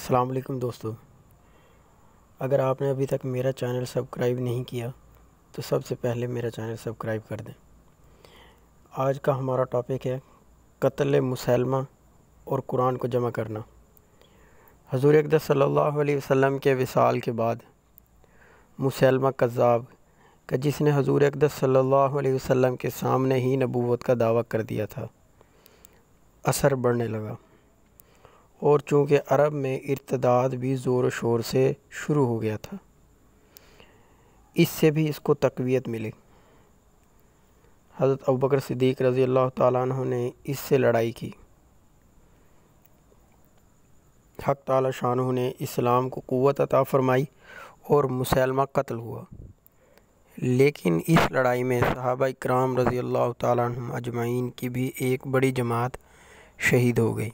السلام علیکم دوستو، اگر آپ نے ابھی تک میرا چینل سبسکرائب نہیں کیا تو سب سے پہلے میرا چینل سبسکرائب کر دیں۔ آج کا ہمارا ٹاپک ہے قتل مسیلمہ اور قرآن کو جمع کرنا۔ حضور اقدس صلی اللہ علیہ وسلم کے وصال کے بعد مسیلمہ کذاب کا جس نے حضور اقدس صلی اللہ علیہ وسلم کے سامنے ہی نبوت کا دعویٰ کر دیا تھا، اثر بڑھنے لگا، اور چونکہ عرب میں ارتداد بھی زور و شور سے شروع ہو گیا تھا، اس سے بھی اس کو تقویت ملی۔ حضرت ابوبکر صدیق رضی اللہ تعالیٰ عنہ نے اس سے لڑائی کی۔ حق تعالی شانہ نے اسلام کو قوت عطا فرمائی اور مسیلمہ قتل ہوا، لیکن اس لڑائی میں صحابہ اکرام رضی اللہ تعالیٰ عنہم اجمعین کی بھی ایک بڑی جماعت شہید ہو گئی،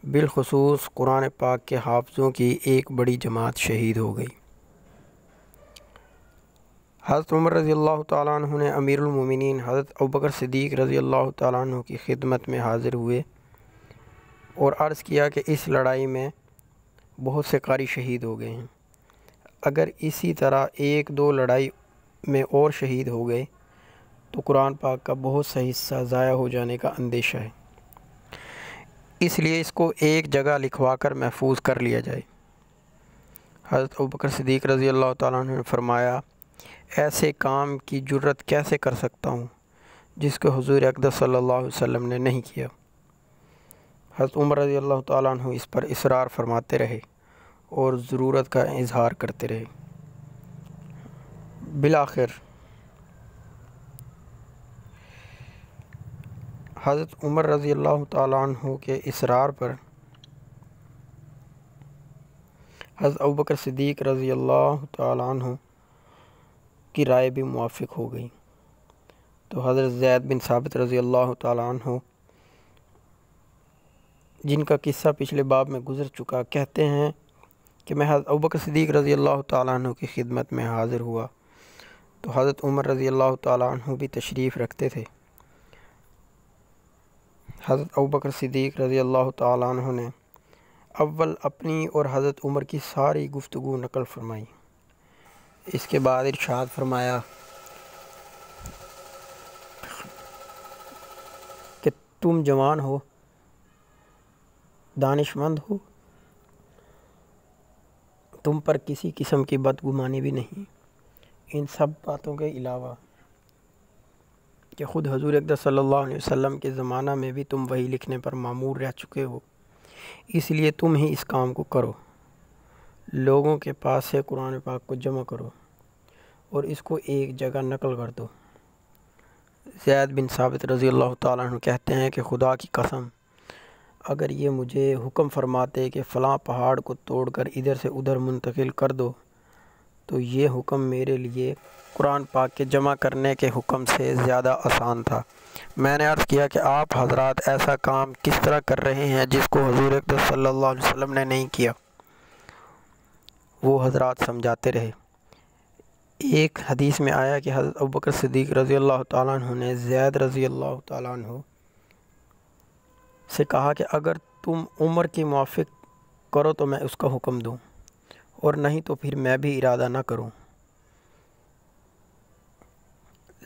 بالخصوص قرآن پاک کے حافظوں کی ایک بڑی جماعت شہید ہو گئی۔ حضرت عمر رضی اللہ تعالیٰ عنہ نے امیر المومنین حضرت ابوبکر صدیق رضی اللہ تعالیٰ عنہ کی خدمت میں حاضر ہوئے اور عرض کیا کہ اس لڑائی میں بہت سے قاری شہید ہو گئے ہیں، اگر اسی طرح ایک دو لڑائی میں اور شہید ہو گئے تو قرآن پاک کا بہت سا حصہ ضائع ہو جانے کا اندیشہ ہے، اس لیے اس کو ایک جگہ لکھوا کر محفوظ کر لیا جائے۔ حضرت ابوبکر صدیق رضی اللہ تعالیٰ عنہ نے فرمایا، ایسے کام کی جرت کیسے کر سکتا ہوں جس کو حضور اقدس صلی اللہ علیہ وسلم نے نہیں کیا۔ حضرت عمر رضی اللہ تعالیٰ عنہ اس پر اصرار فرماتے رہے اور ضرورت کا اظہار کرتے رہے۔ بالآخر حضرت عمر رضی اللہ تعالیٰ عنہ کے اصرار پر حضرت ابوبکر صدیق رضی اللہ تعالیٰ عنہ کی رائے بھی موافق ہو گئی، تو حضرت زید بن ثابت رضی اللہ تعالیٰ عنہ، جن کا قصہ پچھلے باب میں گزر چکا، کہتے ہیں کہ میں حضرت ابوبکر صدیق رضی اللہ تعالیٰ عنہ کی خدمت میں حاضر ہوا تو حضرت عمر رضی اللہ تعالیٰ عنہ بھی تشریف رکھتے تھے۔ حضرت ابوبکر صدیق رضی اللہ تعالیٰ عنہ نے اول اپنی اور حضرت عمر کی ساری گفتگو نقل فرمائی، اس کے بعد ارشاد فرمایا کہ تم جوان ہو، دانش مند ہو، تم پر کسی قسم کی بدگمانی بھی نہیں، ان سب باتوں کے علاوہ کہ خود حضور اقدس صلی اللہ علیہ وسلم کے زمانہ میں بھی تم وحی لکھنے پر مامور رہ چکے ہو، اس لیے تم ہی اس کام کو کرو، لوگوں کے پاس سے قرآن پاک کو جمع کرو اور اس کو ایک جگہ نقل کر دو۔ زید بن ثابت رضی اللہ تعالیٰ عنہ کہتے ہیں کہ خدا کی قسم، اگر یہ مجھے حکم فرماتے کہ فلاں پہاڑ کو توڑ کر ادھر سے ادھر منتقل کر دو تو یہ حکم میرے لیے قرآن پاک کے جمع کرنے کے حکم سے زیادہ آسان تھا۔ میں نے عرض کیا کہ آپ حضرات ایسا کام کس طرح کر رہے ہیں جس کو حضور اقدس صلی اللہ علیہ وسلم نے نہیں کیا؟ وہ حضرات سمجھاتے رہے۔ ایک حدیث میں آیا کہ حضرت ابوبکر صدیق رضی اللہ تعالیٰ عنہ نے زید رضی اللہ تعالیٰ عنہ سے کہا کہ اگر تم عمر کی موافق کرو تو میں اس کا حکم دوں، اور نہیں تو پھر میں بھی ارادہ نہ کروں۔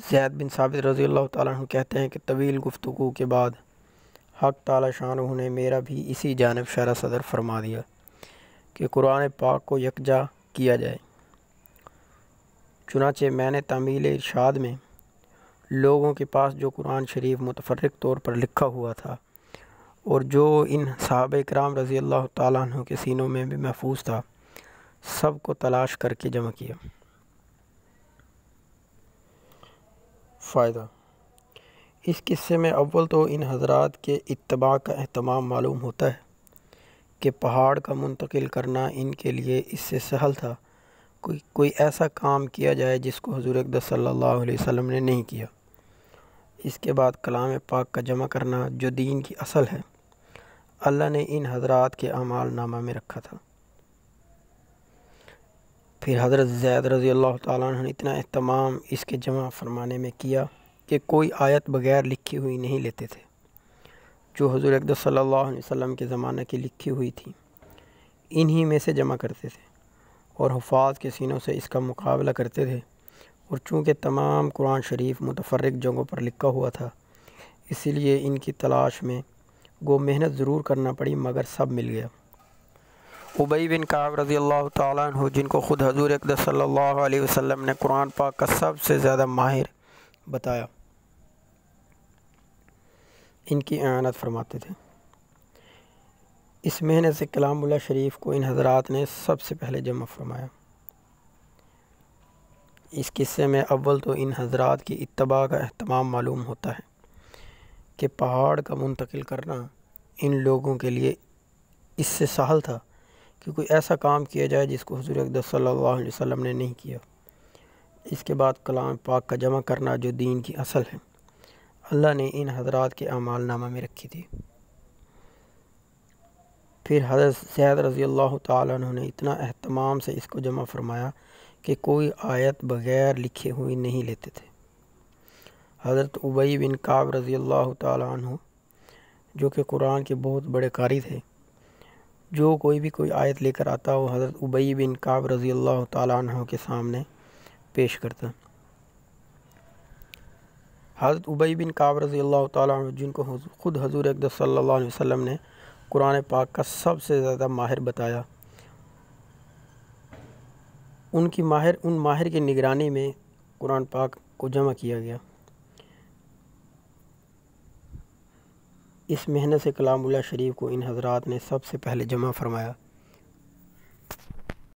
زید بن ثابت رضی اللہ تعالیٰ عنہ کہتے ہیں کہ طویل گفتگو کے بعد حق تعالی شانہ نے میرا بھی اسی جانب شرح صدر فرما دیا کہ قرآن پاک کو یکجا کیا جائے۔ چنانچہ میں نے تعمیل ارشاد میں لوگوں کے پاس جو قرآن شریف متفرق طور پر لکھا ہوا تھا اور جو ان صحابہ اکرام رضی اللہ تعالیٰ عنہ کے سینوں میں بھی محفوظ تھا، سب کو تلاش کر کے جمع کیا۔ فائدہ: اس قصے میں اول تو ان حضرات کے اتباع کا اہتمام معلوم ہوتا ہے کہ پہاڑ کا منتقل کرنا ان کے لیے اس سے سہل تھا، کوئی ایسا کام کیا جائے جس کو حضور اقدس صلی اللہ علیہ وسلم نے نہیں کیا۔ اس کے بعد کلام پاک کا جمع کرنا جو دین کی اصل ہے، اللہ نے ان حضرات کے اعمال نامہ میں رکھا تھا۔ پھر حضرت زید رضی اللہ تعالیٰ عنہ نے اتنا اہتمام اس کے جمع فرمانے میں کیا کہ کوئی آیت بغیر لکھی ہوئی نہیں لیتے تھے، جو حضور اقدس صلی اللہ علیہ وسلم کے زمانہ کی لکھی ہوئی تھی، انہی میں سے جمع کرتے تھے اور حفاظ کے سینوں سے اس کا مقابلہ کرتے تھے، اور چونکہ تمام قرآن شریف متفرق جگہوں پر لکھا ہوا تھا اسی لیے ان کی تلاش میں گو محنت ضرور کرنا پڑی، مگر سب مل گیا۔ ابی بن کعب رضی اللہ تعالیٰ عنہ، جن کو خود حضور اقدس صلی اللہ علیہ وسلم نے قرآن پاک کا سب سے زیادہ ماہر بتایا، ان کی اعانت فرماتے تھے۔ اس محنت سے کلام اللہ شریف کو ان حضرات نے سب سے پہلے جمع فرمایا۔ اس قصے میں اول تو ان حضرات کی اتباع کا اہتمام معلوم ہوتا ہے کہ پہاڑ کا منتقل کرنا ان لوگوں کے لیے اس سے سہل تھا کہ کوئی ایسا کام کیا جائے جس کو حضور اقدس صلی اللہ علیہ وسلم نے نہیں کیا۔ اس کے بعد کلام پاک کا جمع کرنا جو دین کی اصل ہے، اللہ نے ان حضرات کے اعمال نامہ میں رکھی تھی۔ پھر حضرت زید رضی اللہ تعالیٰ عنہ نے اتنا اہتمام سے اس کو جمع فرمایا کہ کوئی آیت بغیر لکھے ہوئی نہیں لیتے تھے۔ حضرت ابی بن کعب رضی اللہ تعالیٰ عنہ، جو کہ قرآن کے بہت بڑے قاری تھے، جو کوئی آیت لے کر آتا وہ حضرت ابی بن کعب رضی اللہ تعالیٰ عنہ کے سامنے پیش کرتا۔ حضرت ابی بن کعب رضی اللہ تعالیٰ عنہ، جن کو خود حضور اقدس صلی اللہ علیہ وسلم نے قرآن پاک کا سب سے زیادہ ماہر بتایا، ان ماہر کی نگرانی میں قرآن پاک کو جمع کیا گیا۔ اس محنت سے کلام اللہ شریف کو ان حضرات نے سب سے پہلے جمع فرمایا۔